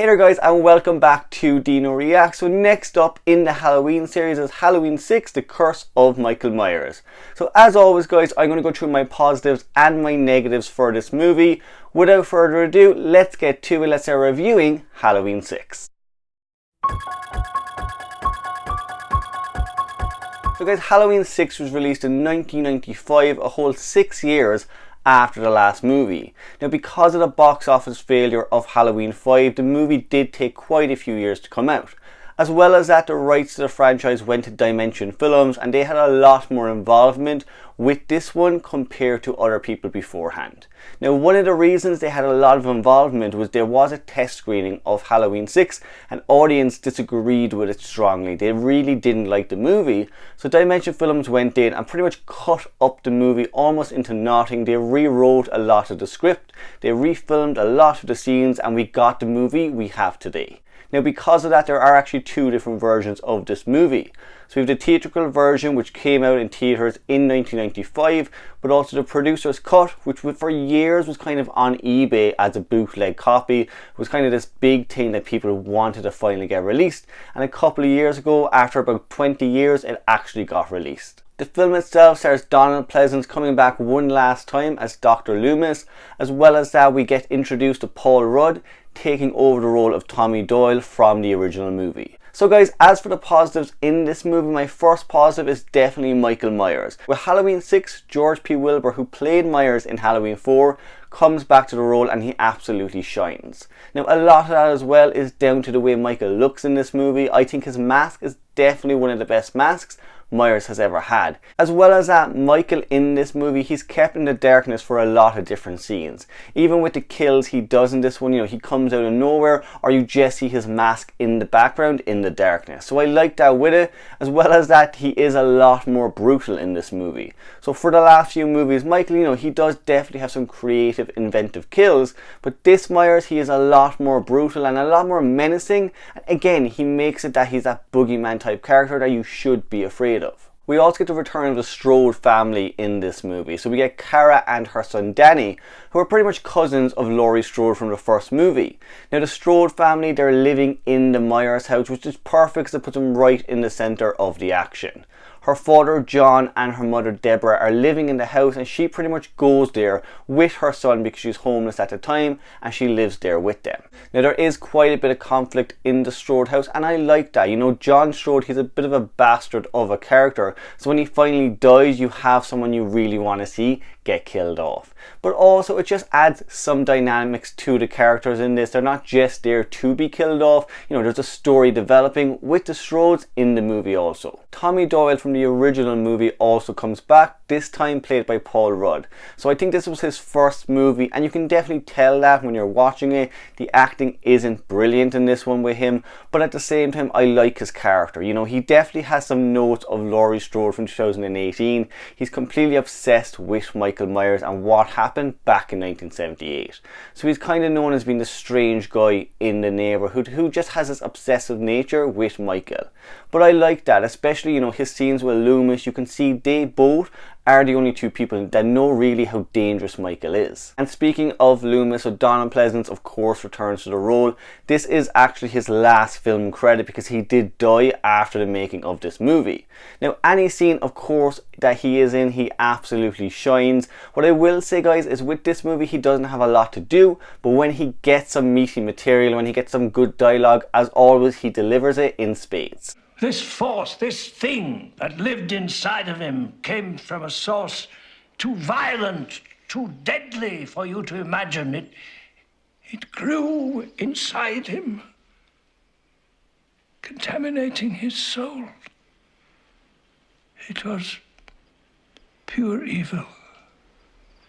Hey there guys, and welcome back to Dino Reacts. So next up in the Halloween series is Halloween 6, The Curse of Michael Myers. So as always guys, I'm going to go through my positives and my negatives for this movie. Without further ado, let's get to it. Let's start reviewing Halloween 6. So guys, Halloween 6 was released in 1995, a whole 6 years after the last movie. Now, because of the box office failure of Halloween 5, the movie did take quite a few years to come out. As well as that, the rights to the franchise went to Dimension Films, and they had a lot more involvement with this one compared to other people beforehand. Now, one of the reasons they had a lot of involvement was there was a test screening of Halloween 6 and audience disagreed with it strongly. They really didn't like the movie, so Dimension Films went in and pretty much cut up the movie almost into nothing. They rewrote a lot of the script, they refilmed a lot of the scenes, and we got the movie we have today. Now, because of that, there are actually two different versions of this movie. So we have the theatrical version, which came out in theatres in 1995, but also the producer's cut, which for years was kind of on eBay as a bootleg copy. It was kind of this big thing that people wanted to finally get released. And a couple of years ago, after about 20 years, it actually got released. The film itself stars Donald Pleasence coming back one last time as Dr. Loomis. As well as that, we get introduced to Paul Rudd, taking over the role of Tommy Doyle from the original movie. So guys, as for the positives in this movie, my first positive is definitely Michael Myers. With Halloween 6, George P. Wilbur, who played Myers in Halloween 4, comes back to the role and he absolutely shines. Now, a lot of that as well is down to the way Michael looks in this movie. I think his mask is definitely one of the best masks Myers has ever had. As well as that, Michael in this movie, he's kept in the darkness for a lot of different scenes. Even with the kills he does in this one, he comes out of nowhere, or you just see his mask in the background in the darkness. So I like that with it. As well as that, he is a lot more brutal in this movie. So for the last few movies, Michael, he does definitely have some creative, inventive kills, but this Myers, he is a lot more brutal and a lot more menacing. And again, he makes it that he's that boogeyman type character that you should be afraid of. We also get the return of the Strode family in this movie. So we get Kara and her son Danny, who are pretty much cousins of Laurie Strode from the first movie. Now, the Strode family, they're living in the Myers house, which is perfect because it puts them right in the center of the action. Her father John and her mother Deborah are living in the house, and she pretty much goes there with her son because she's homeless at the time, and she lives there with them. Now, there is quite a bit of conflict in the Strode house, and I like that. John Strode, he's a bit of a bastard of a character, so when he finally dies, you have someone you really want to see get killed off. But also, it just adds some dynamics to the characters in this. They're not just there to be killed off. There's a story developing with the Strodes in the movie also. Tommy Doyle from the original movie also comes back, this time played by Paul Rudd. So I think this was his first movie, and you can definitely tell that when you're watching it. The acting isn't brilliant in this one with him, but at the same time, I like his character. He definitely has some notes of Laurie Strode from 2018. He's completely obsessed with Michael Myers and what happened back in 1978. So he's kind of known as being the strange guy in the neighborhood who just has this obsessive nature with Michael. But I like that, especially his scenes with Loomis. You can see they both are the only two people that know really how dangerous Michael is. And speaking of Loomis, so Donald Pleasence of course returns to the role. This is actually his last film credit because he did die after the making of this movie. Now, any scene of course that he is in, he absolutely shines. What I will say guys is with this movie, he doesn't have a lot to do, but when he gets some meaty material, when he gets some good dialogue, as always, he delivers it in spades. This force, this thing that lived inside of him came from a source too violent, too deadly for you to imagine. It grew inside him, contaminating his soul. It was pure evil.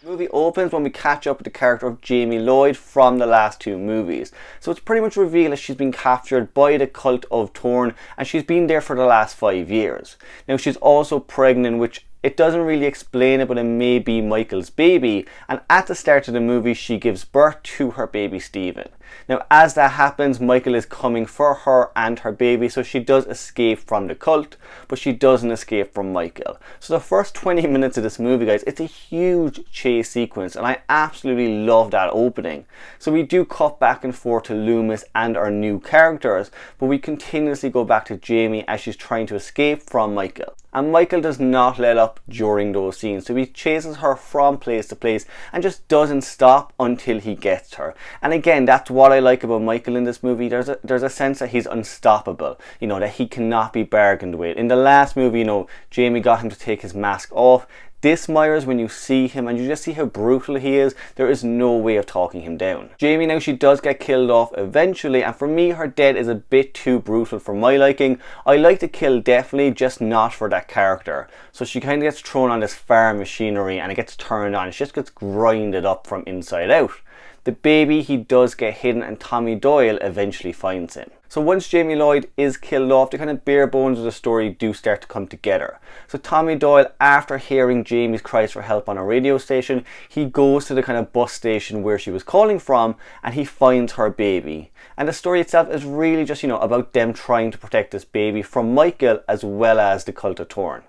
The movie opens when we catch up with the character of Jamie Lloyd from the last two movies. So it's pretty much revealed that she's been captured by the cult of Thorn, and she's been there for the last 5 years. Now, she's also pregnant, which it doesn't really explain it, but it may be Michael's baby. And at the start of the movie, she gives birth to her baby Stephen. Now as that happens, Michael is coming for her and her baby, so she does escape from the cult, but she doesn't escape from Michael. So the first 20 minutes of this movie, guys, it's a huge chase sequence, and I absolutely love that opening. So we do cut back and forth to Loomis and our new characters, but we continuously go back to Jamie as she's trying to escape from Michael. And Michael does not let up during those scenes, so he chases her from place to place and just doesn't stop until he gets her. And again, that's what I like about Michael in this movie. There's a sense that he's unstoppable, you know, that he cannot be bargained with. In the last movie, you know, Jamie got him to take his mask off. This Myers, when you see him and you just see how brutal he is, there is no way of talking him down. Jamie, now, she does get killed off eventually, and for me her death is a bit too brutal for my liking. I like the kill definitely, just not for that character. So she kind of gets thrown on this farm machinery and it gets turned on. She just gets grinded up from inside out. The baby, he does get hidden, and Tommy Doyle eventually finds him. So once Jamie Lloyd is killed off, the kind of bare bones of the story do start to come together. So Tommy Doyle, after hearing Jamie's cries for help on a radio station, he goes to the kind of bus station where she was calling from, and he finds her baby. And the story itself is really just, you know, about them trying to protect this baby from Michael as well as the cult of Thorn.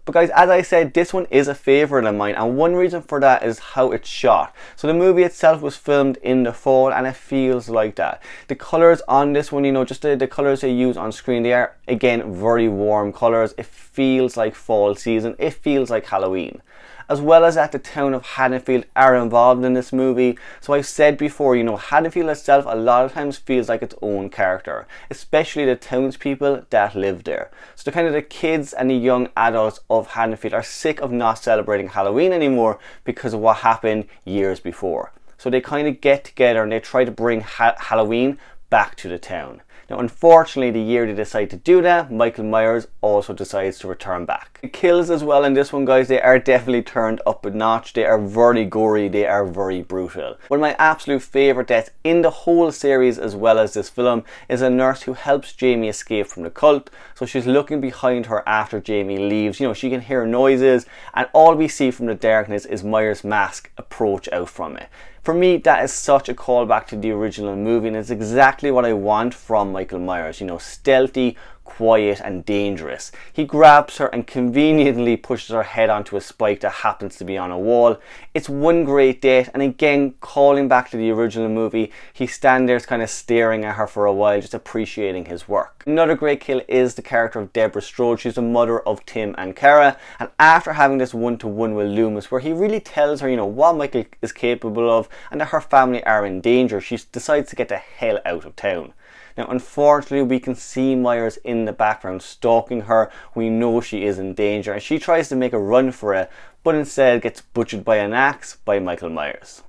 But guys, as I said, this one is a favourite of mine, and one reason for that is how it's shot. So the movie itself was filmed in the fall, and it feels like that. The colours on this one, you know, just the colours they use on screen, they are, again, very warm colours. It feels like fall season, it feels like Halloween. As well as that, the town of Haddonfield are involved in this movie. So I've said before, you know, Haddonfield itself a lot of times feels like its own character, especially the townspeople that live there. So the kind of the kids and the young adults of Haddonfield are sick of not celebrating Halloween anymore because of what happened years before. So they kind of get together and they try to bring Halloween back to the town. Now, unfortunately, the year they decide to do that, Michael Myers also decides to return back. The kills as well in this one, guys, they are definitely turned up a notch. They are very gory, they are very brutal. One of my absolute favourite deaths in the whole series as well as this film is a nurse who helps Jamie escape from the cult. So she's looking behind her after Jamie leaves. You know, she can hear noises, and all we see from the darkness is Myers' mask approach out from it. For me, that is such a callback to the original movie, and it's exactly what I want from Michael Myers. You know, stealthy, quiet and dangerous. He grabs her and conveniently pushes her head onto a spike that happens to be on a wall. It's one great death, and again, calling back to the original movie, he stands there kind of staring at her for a while, just appreciating his work. Another great kill is the character of Deborah Strode. She's the mother of Tim and Kara, and after having this one-to-one with Loomis where he really tells her, you know, what Michael is capable of and that her family are in danger, she decides to get the hell out of town. Now, unfortunately, we can see Myers in the background stalking her. We know she is in danger, and she tries to make a run for it, but instead gets butchered by an axe by Michael Myers.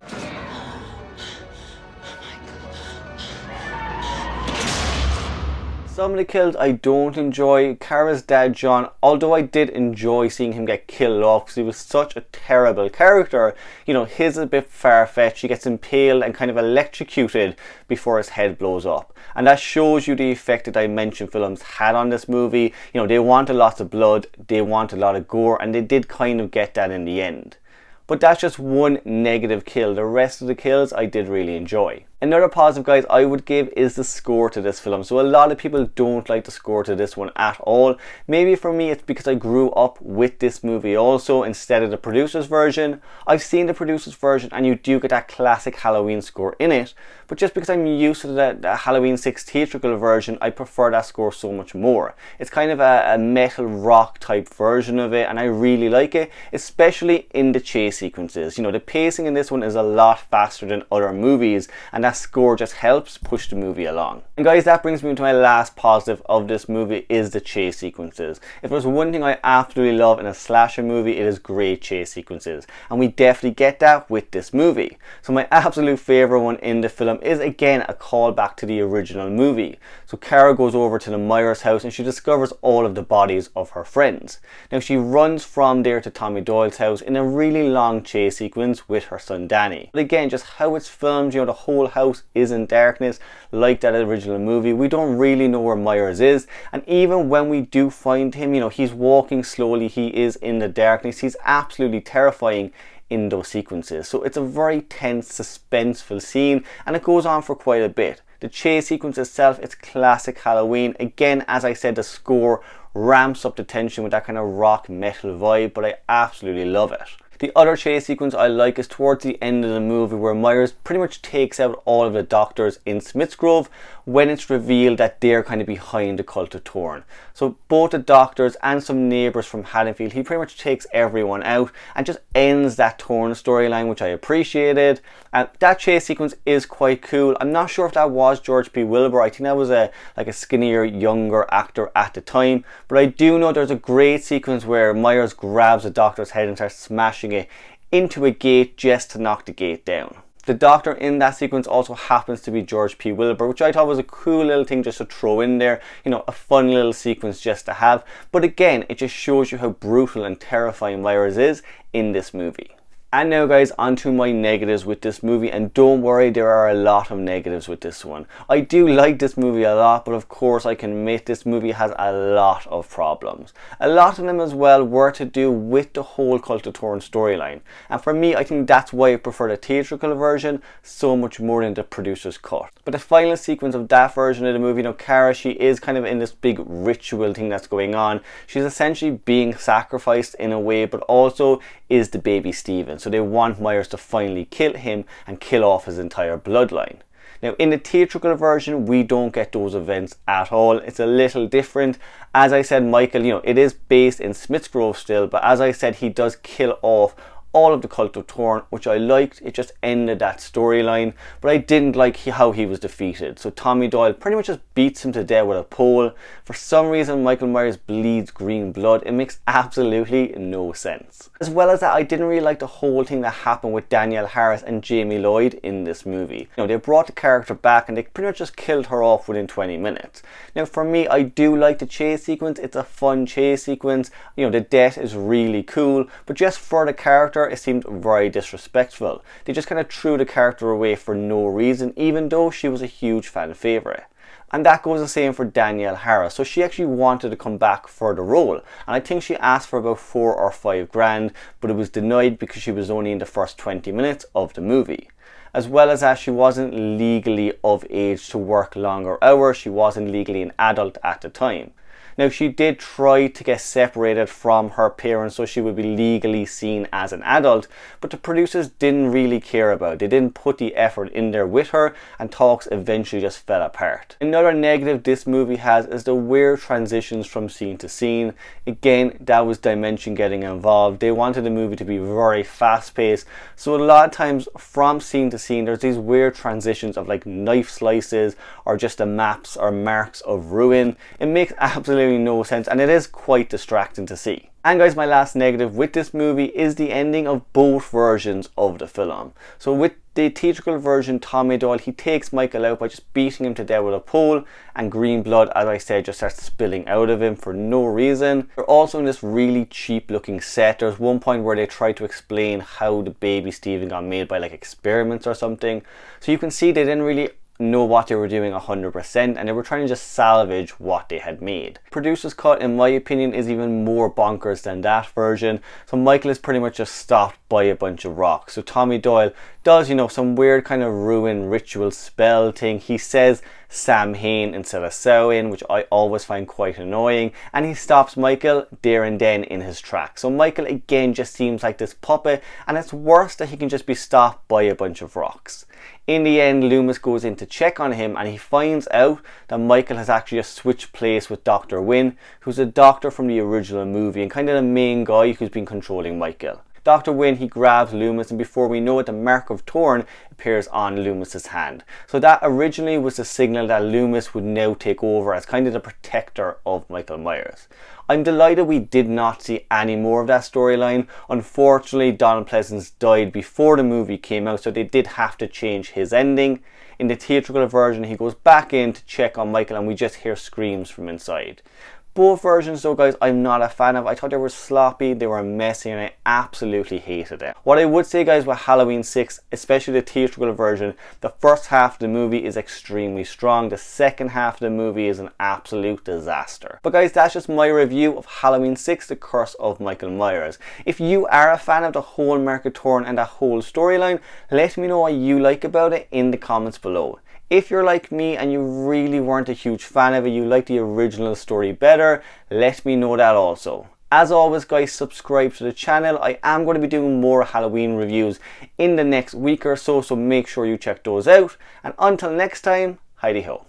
Some of the kills I don't enjoy. Kara's dad, John, although I did enjoy seeing him get killed off because he was such a terrible character, you know, his is a bit far-fetched. He gets impaled and kind of electrocuted before his head blows up. And that shows you the effect that Dimension films had on this movie. You know, they wanted lots of blood, they wanted a lot of gore, and they did kind of get that in the end. But that's just one negative kill. The rest of the kills I did really enjoy. Another positive, guys, I would give is the score to this film. So a lot of people don't like the score to this one at all. Maybe for me it's because I grew up with this movie also instead of the producer's version. I've seen the producer's version and you do get that classic Halloween score in it. But just because I'm used to the Halloween 6 theatrical version, I prefer that score so much more. It's kind of a metal rock type version of it, and I really like it, especially in the chase sequences. You know, the pacing in this one is a lot faster than other movies, and that score just helps push the movie along. And guys, that brings me to my last positive of this movie is the chase sequences. If there's one thing I absolutely love in a slasher movie, it is great chase sequences, and we definitely get that with this movie. So my absolute favourite one in the film is again a callback to the original movie. So Kara goes over to the Myers house and she discovers all of the bodies of her friends. Now she runs from there to Tommy Doyle's house in a really long chase sequence with her son Danny. But again, just how it's filmed, you know, the whole house is in darkness like that original movie. We don't really know where Myers is, and even when we do find him, you know, he's walking slowly, he is in the darkness, he's absolutely terrifying in those sequences. So it's a very tense, suspenseful scene, and it goes on for quite a bit. The chase sequence itself, it's classic Halloween. Again, as I said, the score ramps up the tension with that kind of rock metal vibe, but I absolutely love it. The other chase sequence I like is towards the end of the movie, where Myers pretty much takes out all of the doctors in Smithsgrove when it's revealed that they're kind of behind the cult of Thorn. So both the doctors and some neighbours from Haddonfield, he pretty much takes everyone out and just ends that Thorn storyline, which I appreciated. And that chase sequence is quite cool. I'm not sure if that was George P. Wilbur. I think that was a skinnier, younger actor at the time. But I do know there's a great sequence where Myers grabs the doctor's head and starts smashing it into a gate just to knock the gate down. The doctor in that sequence also happens to be George P. Wilbur, which I thought was a cool little thing just to throw in there. You know, a fun little sequence just to have. But again, it just shows you how brutal and terrifying Myers is in this movie. And now guys, onto my negatives with this movie, and don't worry, there are a lot of negatives with this one. I do like this movie a lot, but of course I can admit this movie has a lot of problems. A lot of them as well were to do with the whole Cult of Thorn storyline. And for me, I think that's why I prefer the theatrical version so much more than the producer's cut. But the final sequence of that version of the movie, you know, Cara, she is kind of in this big ritual thing that's going on. She's essentially being sacrificed in a way, but also is the baby Stephen. So they want Myers to finally kill him and kill off his entire bloodline. Now in the theatrical version, we don't get those events at all. It's a little different. As I said, Michael, you know, it is based in Smithsgrove still, but as I said, he does kill off all of the Cult of Thorn, which I liked. It just ended that storyline, but I didn't like how he was defeated. So Tommy Doyle pretty much just beats him to death with a pole. For some reason, Michael Myers bleeds green blood. It makes absolutely no sense. As well as that, I didn't really like the whole thing that happened with Danielle Harris and Jamie Lloyd in this movie. You know, they brought the character back and they pretty much just killed her off within 20 minutes. Now for me, I do like the chase sequence. It's a fun chase sequence. You know, the death is really cool, but just for the character, it seemed very disrespectful. They just kind of threw the character away for no reason, even though she was a huge fan favourite. And that goes the same for Danielle Harris. So she actually wanted to come back for the role, and I think she asked for about 4 or 5 grand, but it was denied because she was only in the first 20 minutes of the movie. As well as that, she wasn't legally of age to work longer hours. She wasn't legally an adult at the time. Now she did try to get separated from her parents so she would be legally seen as an adult, but the producers didn't really care about it. They didn't put the effort in there with her, and talks eventually just fell apart. Another negative this movie has is the weird transitions from scene to scene. Again, that was Dimension getting involved. They wanted the movie to be very fast paced, so a lot of times from scene to scene there's these weird transitions of like knife slices or just the maps or marks of ruin. It makes absolutely no sense, and it is quite distracting to see. And guys, my last negative with this movie is the ending of both versions of the film. So with the theatrical version, Tommy Doyle, he takes Michael out by just beating him to death with a pole, and green blood, as I said, just starts spilling out of him for no reason. They're also in this really cheap looking set. There's one point where they try to explain how the baby Stephen got made by like experiments or something. So you can see they didn't really know what they were doing 100%, and they were trying to just salvage what they had made. Producer's cut, in my opinion, is even more bonkers than that version. So Michael is pretty much just stopped by a bunch of rocks. So Tommy Doyle does, you know, some weird kind of ruin ritual spell thing. He says Sam Hain instead of Samhain, which I always find quite annoying, and he stops Michael there and then in his tracks. So Michael again just seems like this puppet, and it's worse that he can just be stopped by a bunch of rocks. In the end, Loomis goes in to check on him, and he finds out that Michael has actually just switched place with Dr. Wynn, who's a doctor from the original movie and kind of the main guy who's been controlling Michael. Dr. Wynn, he grabs Loomis, and before we know it, the mark of Thorn appears on Loomis's hand. So that originally was the signal that Loomis would now take over as kind of the protector of Michael Myers. I'm delighted we did not see any more of that storyline. Unfortunately, Donald Pleasance died before the movie came out, so they did have to change his ending. In the theatrical version, he goes back in to check on Michael, and we just hear screams from inside. Both versions though guys, I'm not a fan of. I thought they were sloppy, they were messy, and I absolutely hated it. What I would say guys with Halloween 6, especially the theatrical version, the first half of the movie is extremely strong. The second half of the movie is an absolute disaster. But guys, that's just my review of Halloween 6, The Curse of Michael Myers. If you are a fan of the whole Mark of Thorn and that whole storyline, let me know what you like about it in the comments below. If you're like me and you really weren't a huge fan of it, you like the original story better, let me know that also. As always guys, subscribe to the channel. I am going to be doing more Halloween reviews in the next week or so, so make sure you check those out. And until next time, Heidi ho.